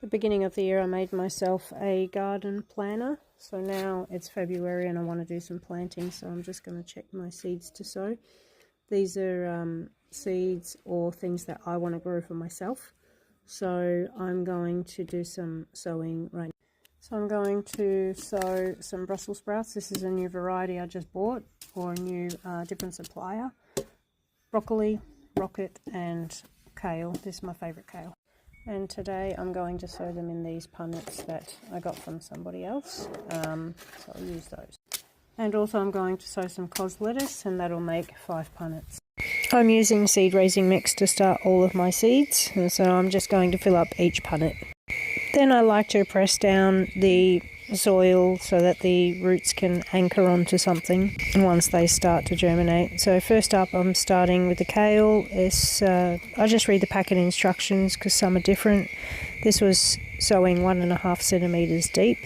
The beginning of the year I made myself a garden planner. So now it's February and I want to do some planting, so I'm just going to check my seeds to sow. These are seeds or things that I want to grow for myself. So I'm going to do some sowing right now. So I'm going to sow some Brussels sprouts. This is a new variety I just bought, or a new different supplier. Broccoli, rocket and kale. This is my favourite kale. And today I'm going to sow them in these punnets that I got from somebody else. So I'll use those. And also I'm going to sow some cos lettuce, and that'll make 5 punnets. I'm using seed raising mix to start all of my seeds, and so I'm just going to fill up each punnet. Then I like to press down the soil so that the roots can anchor onto something once they start to germinate. So first up I'm starting with the kale. I just read the packet instructions because some are different. This was sowing 1.5 centimetres deep,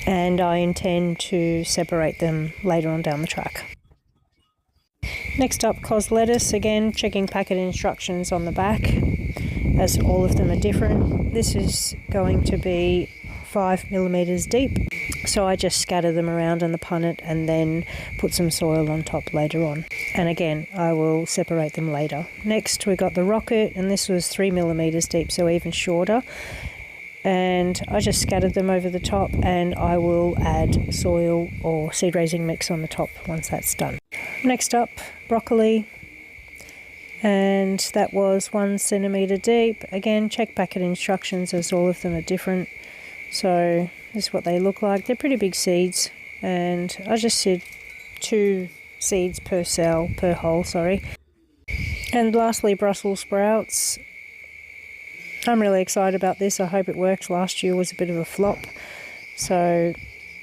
and I intend to separate them later on down the track. Next up, cos lettuce, again checking packet instructions on the back as all of them are different. This is going to be 5 millimetres deep, so I just scatter them around in the punnet and then put some soil on top later on, and again I will separate them later. Next we got the rocket, and this was 3 millimetres deep, so even shorter, and I just scattered them over the top, and I will add soil or seed raising mix on the top once that's done. Next up, broccoli, and that was 1 centimetre deep. Again, check packet instructions as all of them are different. So this is what they look like. They're pretty big seeds, and I just did 2 seeds per hole. And lastly, Brussels sprouts. I'm really excited about this. I hope it works. Last year was a bit of a flop. So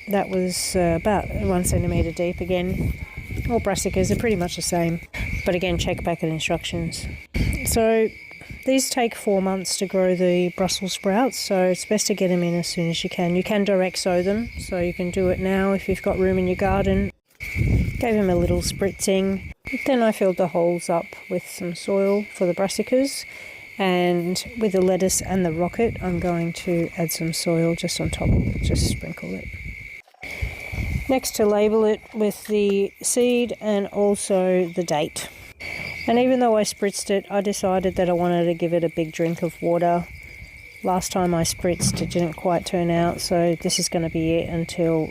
that was about 1 centimetre deep again. All brassicas are pretty much the same, but again, check packet instructions. So these take 4 months to grow the Brussels sprouts, so it's best to get them in as soon as you can. You can direct sow them, so you can do it now if you've got room in your garden. Gave them a little spritzing. Then I filled the holes up with some soil for the brassicas, and with the lettuce and the rocket I'm going to add some soil just on top, just sprinkle it. Next, to label it with the seed and also the date. And even though I spritzed it, I decided that I wanted to give it a big drink of water. Last time I spritzed, it didn't quite turn out, so this is going to be it until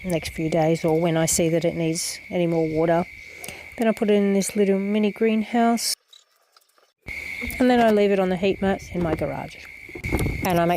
next few days, or when I see that it needs any more water. Then I put it in this little mini greenhouse, and then I leave it on the heat mat in my garage. And I make